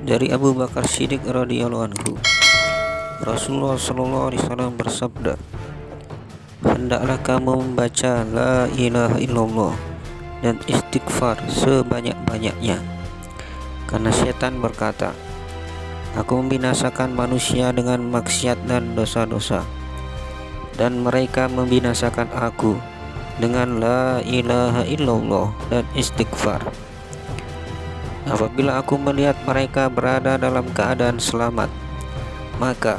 Dari Abu Bakar Siddiq radhiyallahu anhu, Rasulullah sallallahu alaihi wasallam bersabda, "Hendaklah kamu membaca la ilaha illallah dan istighfar sebanyak-banyaknya, karena setan berkata, aku membinasakan manusia dengan maksiat dan dosa-dosa, dan mereka membinasakan aku dengan la ilaha illallah dan istighfar. Apabila aku melihat mereka berada dalam keadaan selamat, maka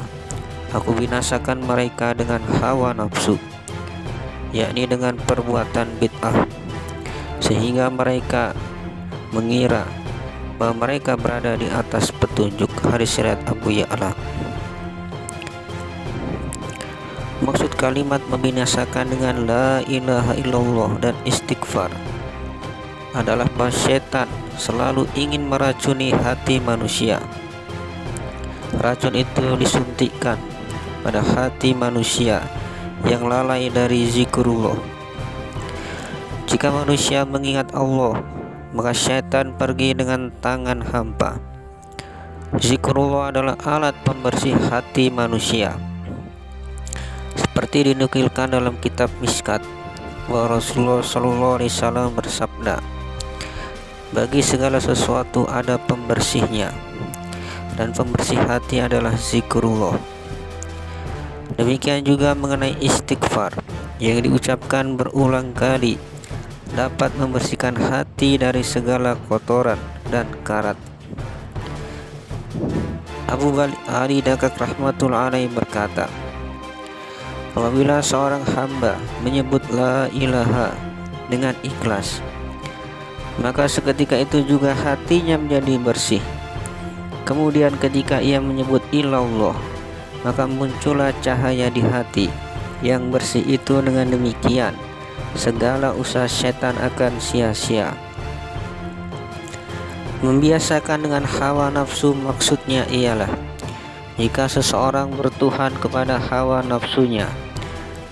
aku binasakan mereka dengan hawa nafsu, yakni dengan perbuatan bid'ah, sehingga mereka mengira bahwa mereka berada di atas petunjuk." Hadis riwayat Abu Ya'la. Maksud kalimat membinasakan dengan la ilaha illallah dan istighfar adalah bahwa setan selalu ingin meracuni hati manusia. Racun itu disuntikkan pada hati manusia yang lalai dari zikrullah. Jika manusia mengingat Allah, maka setan pergi dengan tangan hampa. Zikrullah adalah alat pembersih hati manusia, seperti dinukilkan dalam kitab Miskat bahwa Rasulullah sallallahu alaihi wasallam bersabda, "Bagi segala sesuatu ada pembersihnya, dan pembersih hati adalah zikrullah." Demikian juga mengenai istighfar yang diucapkan berulang kali dapat membersihkan hati dari segala kotoran dan karat. Abu Ali Dakak rahmatullah alaih berkata, apabila seorang hamba menyebut la ilaha dengan ikhlas, maka seketika itu juga hatinya menjadi bersih. Kemudian ketika ia menyebut illallah, maka muncullah cahaya di hati yang bersih itu. Dengan demikian segala usaha setan akan sia-sia. Membiasakan dengan hawa nafsu maksudnya ialah jika seseorang bertuhan kepada hawa nafsunya,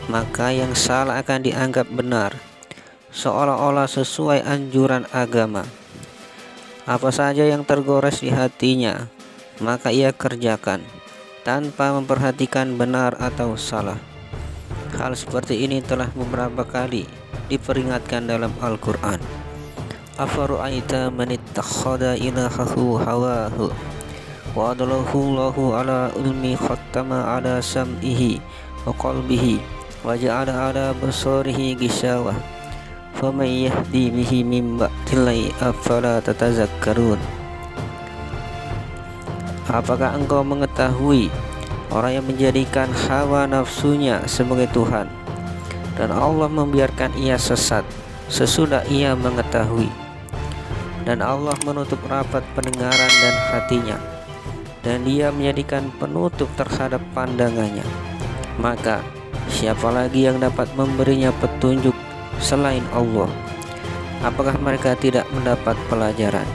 maka yang salah akan dianggap benar, seolah-olah sesuai anjuran agama. Apa saja yang tergores di hatinya, maka ia kerjakan tanpa memperhatikan benar atau salah. Hal seperti ini telah beberapa kali diperingatkan dalam Al-Quran. Afara'aita man ittakhadha ilahahu hawahu wa adallahu Allahu ala ilmi khattama ala sam'ihi wa qalbihi wa ja'ala ala basarihi ghishawah faman yahdi bihi min ba'dillahi afala tatazakkarun. Apakah engkau mengetahui orang yang menjadikan hawa nafsunya sebagai Tuhan, dan Allah membiarkan ia sesat sesudah ia mengetahui, dan Allah menutup rapat pendengaran dan hatinya, dan dia menjadikan penutup terhadap pandangannya, maka siapa lagi yang dapat memberinya petunjuk selain Allah? Apakah mereka tidak mendapat pelajaran?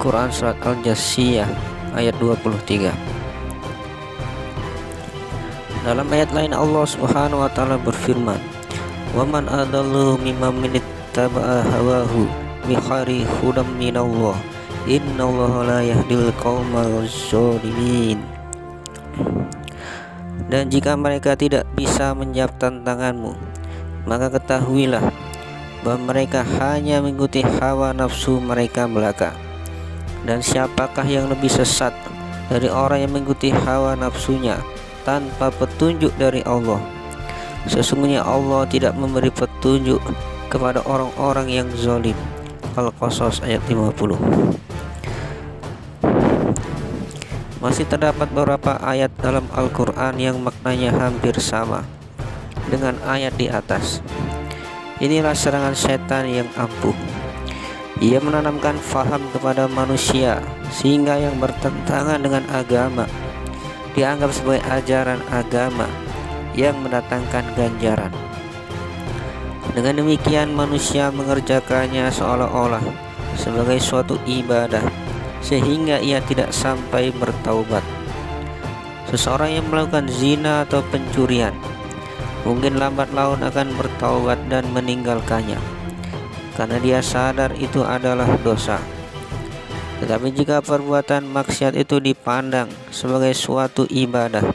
Quran Surat Al-Jathiyah ayat 23. Dalam ayat lain Allah subhanahu wa ta'ala berfirman, "Waman adallu mimman ittaba'a hawahu bighairi hudam minallah innallaha la yahdil qaumal zalimin." Dan jika mereka tidak bisa menjawab tantanganmu, maka ketahuilah bahwa mereka hanya mengikuti hawa nafsu mereka belaka. Dan siapakah yang lebih sesat dari orang yang mengikuti hawa nafsunya tanpa petunjuk dari Allah? Sesungguhnya Allah tidak memberi petunjuk kepada orang-orang yang zalim. Al-Qasas ayat 50. Masih terdapat beberapa ayat dalam Al-Quran yang maknanya hampir sama dengan ayat di atas. Inilah serangan setan yang ampuh. Ia menanamkan faham kepada manusia sehingga yang bertentangan dengan agama dianggap sebagai ajaran agama yang mendatangkan ganjaran. Dengan demikian manusia mengerjakannya seolah-olah sebagai suatu ibadah, sehingga ia tidak sampai bertaubat. Seseorang yang melakukan zina atau pencurian mungkin lambat laun akan bertaubat dan meninggalkannya, karena dia sadar itu adalah dosa. Tetapi jika perbuatan maksiat itu dipandang sebagai suatu ibadah,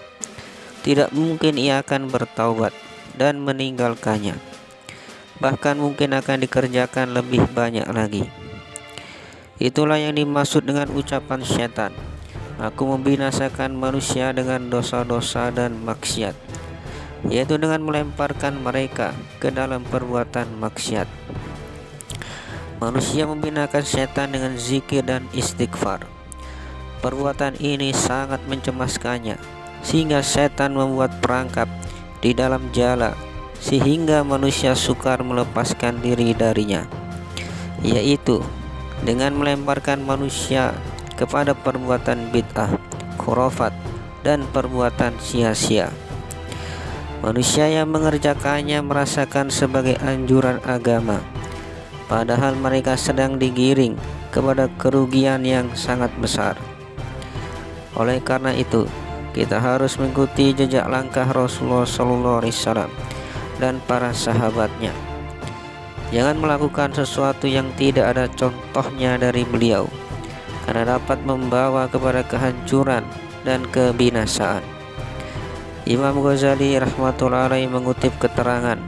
tidak mungkin ia akan bertaubat dan meninggalkannya. Bahkan mungkin akan dikerjakan lebih banyak lagi. Itulah yang dimaksud dengan ucapan setan, "Aku membinasakan manusia dengan dosa-dosa dan maksiat," yaitu dengan melemparkan mereka ke dalam perbuatan maksiat. Manusia membinasakan setan dengan zikir dan istighfar. Perbuatan ini sangat mencemaskannya, sehingga setan membuat perangkap di dalam jala, sehingga manusia sukar melepaskan diri darinya, yaitu dengan melemparkan manusia kepada perbuatan bid'ah, khurafat, dan perbuatan sia-sia. Manusia yang mengerjakannya merasakan sebagai anjuran agama, padahal mereka sedang digiring kepada kerugian yang sangat besar. Oleh karena itu, kita harus mengikuti jejak langkah Rasulullah SAW dan para sahabatnya. Jangan melakukan sesuatu yang tidak ada contohnya dari beliau, karena dapat membawa kepada kehancuran dan kebinasaan. Imam Ghazali rahmatullahi alaihi mengutip keterangan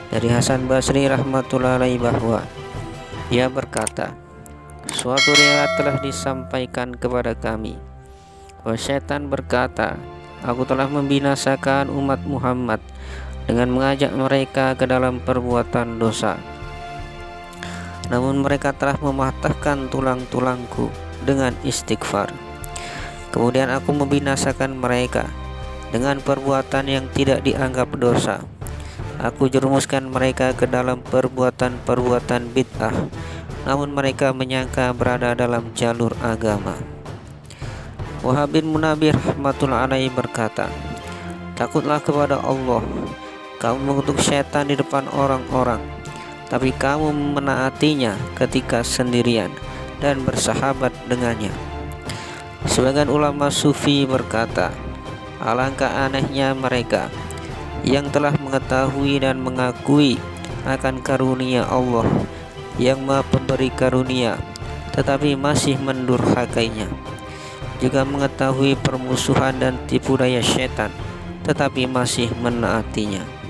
dari Hasan Basri rahmatullahi alaihi bahwa ia berkata, "Suatu riwayat telah disampaikan kepada kami bahwa setan berkata, aku telah membinasakan umat Muhammad dengan mengajak mereka ke dalam perbuatan dosa. Namun mereka telah mematahkan tulang-tulangku dengan istighfar. Kemudian aku membinasakan mereka dengan perbuatan yang tidak dianggap dosa. Aku jerumuskan mereka ke dalam perbuatan-perbuatan bid'ah, namun mereka menyangka berada dalam jalur agama." Wahab bin Munabir rahmatullahi alaihi berkata, "Takutlah kepada Allah. Kamu mengutuk setan di depan orang-orang, tapi kamu menaatinya ketika sendirian dan bersahabat dengannya." Sebagian ulama sufi berkata, "Alangkah anehnya mereka yang telah mengetahui dan mengakui akan karunia Allah yang Maha Pemberi karunia, tetapi masih mendurhakainya, juga mengetahui permusuhan dan tipu daya setan, tetapi masih menaatinya."